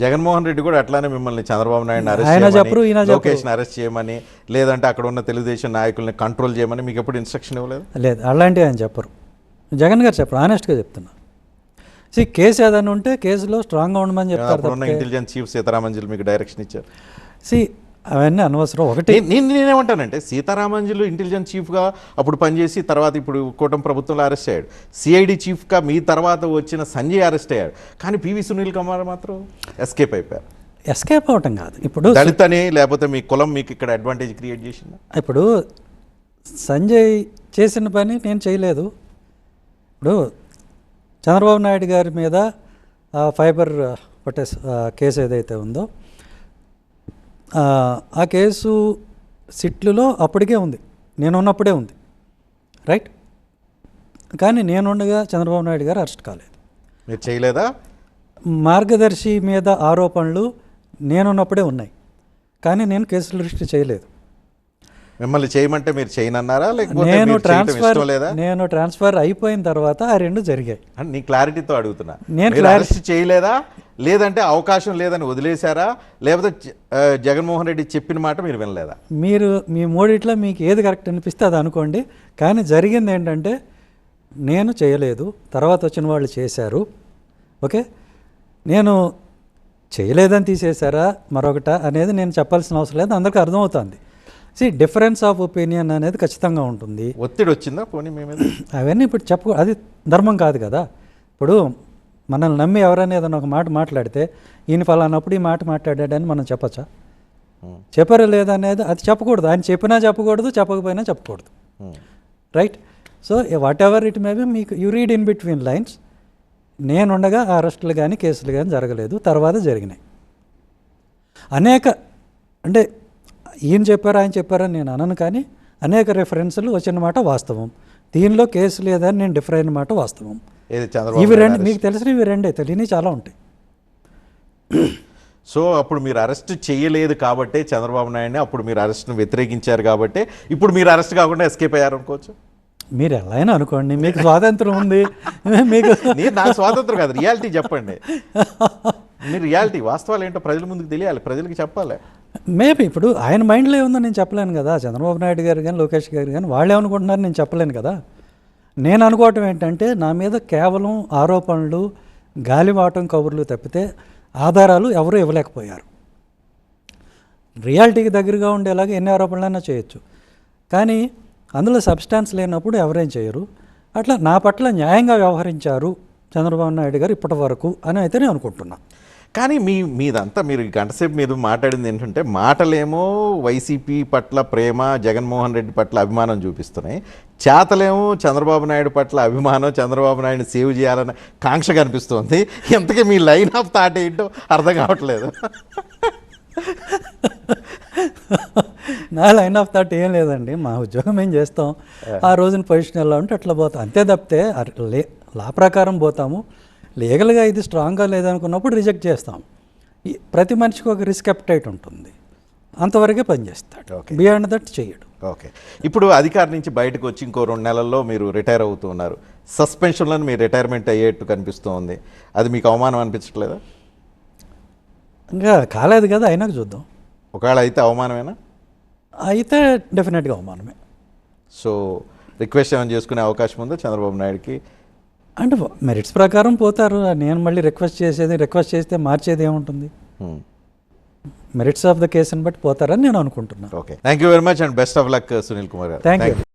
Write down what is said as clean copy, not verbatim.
జగన్మోహన్ రెడ్డి కూడా అట్లానే మిమ్మల్ని చంద్రబాబు నాయుడు ఆయన చెప్పరు, ఈయన చెప్పరు. లోకేష్ని అరెస్ట్ చేయమని, లేదంటే అక్కడ ఉన్న తెలుగుదేశం నాయకుల్ని కంట్రోల్ చేయమని మీకు ఎప్పుడు ఇన్స్ట్రక్షన్ ఇవ్వలేదు? లేదు, అలాంటివి ఆయన చెప్పరు. జగన్ గారు చెప్పరు, ఆనెస్ట్గా చెప్తున్నా. కేసు ఏదైనా ఉంటే కేసులో స్ట్రాంగ్గా ఉండమని చెప్తారు. అప్పుడున్న ఇంటెలిజెన్స్ చీఫ్ సీతారామంజలి మీకు డైరెక్షన్ ఇచ్చారు. అవన్నీ అనవసరం. ఒకటి నేనేమంటానంటే, సీతారామంజలు ఇంటెలిజెన్స్ చీఫ్గా అప్పుడు పనిచేసి తర్వాత ఇప్పుడు కూటమి ప్రభుత్వంలో అరెస్ట్ అయ్యాడు. సిఐడి చీఫ్గా మీ తర్వాత వచ్చిన సంజయ్ అరెస్ట్ అయ్యాడు. కానీ పివి సునీల్ కుమార్ మాత్రం ఎస్కేప్ అయిపోయారు. ఎస్కేప్ అవటం కాదు, ఇప్పుడు దళితని లేకపోతే మీ కులం మీకు ఇక్కడ అడ్వాంటేజ్ క్రియేట్ చేసిందా? ఇప్పుడు సంజయ్ చేసిన పని నేను చేయలేదు. ఇప్పుడు చంద్రబాబు నాయుడు గారి మీద ఫైబర్ కేసు ఏదైతే ఉందో ఆ కేసు సిట్లులో అప్పటికే ఉంది, నేనున్నప్పుడే ఉంది, రైట్. కానీ నేనుండగా చంద్రబాబు నాయుడు గారు అరెస్ట్ కాలేదు. మీరు చేయలేదా? మార్గదర్శి మీద ఆరోపణలు నేనున్నప్పుడే ఉన్నాయి, కానీ నేను కేసులు రిజిస్టర్ చేయలేదు. మిమ్మల్ని చేయమంటే మీరు చేయనన్నారా, లేకపోతే నేను ట్రాన్స్ఫర్ అయిపోయిన తర్వాత ఆ రెండు జరిగాయి. నీ క్లారిటీతో అడుగుతున్నా. నేను అరెస్ట్ చేయలేదా, లేదంటే అవకాశం లేదని వదిలేశారా, లేకపోతే జగన్మోహన్ రెడ్డి చెప్పిన మాట మీరు వినలేదా? మీరు మీ మూడిట్లో మీకు ఏది కరెక్ట్ అనిపిస్తే అది అనుకోండి. కానీ జరిగింది ఏంటంటే నేను చేయలేదు, తర్వాత వచ్చిన వాళ్ళు చేశారు. ఓకే, నేను చేయలేదని తీసేశారా మరొకట అనేది నేను చెప్పాల్సిన అవసరం లేదు, అందరికీ అర్థమవుతుంది. డిఫరెన్స్ ఆఫ్ ఒపీనియన్ అనేది ఖచ్చితంగా ఉంటుంది. ఒత్తిడి వచ్చిందా పోనీ మీ మీద? అవన్నీ ఇప్పుడు అది ధర్మం కాదు కదా. ఇప్పుడు మనల్ని నమ్మి ఎవరైనా ఏదైనా ఒక మాట మాట్లాడితే ఈయన ఫలానప్పుడు ఈ మాట మాట్లాడాడని మనం చెప్పచ్చా? చెప్పారా లేదా అనేది అది చెప్పకూడదు. ఆయన చెప్పినా చెప్పకూడదు, చెప్పకపోయినా చెప్పకూడదు, right. So whatever it may be, మీకు you read in between lines. నేనుండగా అరెస్టులు కానీ కేసులు కానీ జరగలేదు, తర్వాత జరిగినాయి అనేక. అంటే ఈయన చెప్పారు ఆయన చెప్పారని నేను అనను, కానీ అనేక రెఫరెన్సులు వచ్చిన మాట వాస్తవం. దీనిలో కేసు లేదని నేను డిఫర్ అయిన మాట వాస్తవం. ఇవి రెండు మీకు తెలిసిన, ఇవి రెండే, తెలియని చాలా ఉంటాయి. సో అప్పుడు మీరు అరెస్ట్ చేయలేదు కాబట్టి చంద్రబాబు నాయుడిని, అప్పుడు మీరు అరెస్ట్ను వ్యతిరేకించారు కాబట్టి ఇప్పుడు మీరు అరెస్ట్ కాకుండా ఎస్కేప్ అయ్యారు అనుకోవచ్చు. మీరు ఎలా అయినా అనుకోండి, మీకు స్వాతంత్రం ఉంది. మీకు నాకు స్వాతంత్రం కాదు, రియాలిటీ చెప్పండి. మీరు రియాలిటీ వాస్తవాలు ఏంటో ప్రజల ముందుకు తెలియాలి, ప్రజలకు చెప్పాలి. మేబీ ఇప్పుడు ఆయన మైండ్లో ఏముందో నేను చెప్పలేను కదా. చంద్రబాబు నాయుడు గారు కానీ లోకేష్ గారు కానీ వాళ్ళు ఏమనుకుంటున్నారు నేను చెప్పలేను కదా. నేను అనుకోవటం ఏంటంటే నా మీద కేవలం ఆరోపణలు, గాలివాటం కబుర్లు తప్పితే ఆధారాలు ఎవరూ ఇవ్వలేకపోయారు. రియాలిటీకి దగ్గరగా ఉండేలాగా ఎన్ని ఆరోపణలైనా చేయొచ్చు, కానీ అందులో సబ్స్టాన్స్ లేనప్పుడు ఎవరేం చేయరు. అట్లా నా పట్ల న్యాయంగా వ్యవహరించారు చంద్రబాబు నాయుడు గారు ఇప్పటి వరకు అని అయితే నేను అనుకుంటున్నా. కానీ మీదంతా మీరు గంటసేపు మీద మాట్లాడింది ఏంటంటే, మాటలేమో వైసీపీ పట్ల ప్రేమ, జగన్మోహన్ రెడ్డి పట్ల అభిమానం చూపిస్తున్నాయి, చేతలేమో చంద్రబాబు నాయుడు పట్ల అభిమానం, చంద్రబాబు నాయుడు సేవ్ చేయాలన్న కాంక్ష కనిపిస్తుంది. ఇంతకీ మీ లైన్ ఆఫ్ థాట్ ఏంటో అర్థం కావట్లేదు. నా లైన్ ఆఫ్ థాట్ ఏం లేదండి, మా ఉద్యోగం ఏం చేస్తాం, ఆ రోజున పొజిషన్ ఎలా ఉంటే అట్లా పోతాం అంతే తప్పితే లా ప్రకారం పోతాము. లీగల్గా ఇది స్ట్రాంగ్గా లేదనుకున్నప్పుడు రిజెక్ట్ చేస్తాం. ప్రతి మనిషికి ఒక రిస్క్ అప్టైట్ ఉంటుంది, అంతవరకే పనిచేస్తాడు, బియాండ్ దట్ చేయడు. ఓకే, ఇప్పుడు అధికారి నుంచి బయటకు వచ్చి ఇంకో 2 నెలల్లో మీరు రిటైర్ అవుతున్నారు. సస్పెన్షన్లను మీరు రిటైర్మెంట్ అయ్యేట్టు కనిపిస్తుంది. అది మీకు అవమానం అనిపించట్లేదా? ఇంకా కాలేదు కదా, అయినాక చూద్దాం. ఒకవేళ అయితే అవమానమేనా? అయితే డెఫినెట్గా అవమానమే. సో రిక్వెస్ట్ ఏమైనా చేసుకునే అవకాశం ఉందా చంద్రబాబు నాయుడుకి? అంటే మెరిట్స్ ప్రకారం పోతారు. నేను మళ్ళీ రిక్వెస్ట్ చేస్తే మార్చేది ఏముంటుంది? మెరిట్స్ ఆఫ్ ద కేసుని బట్టి పోతారని నేను అనుకుంటున్నాను. Okay, thank you very much and best of luck Sunil Kumar గారు. Thank you.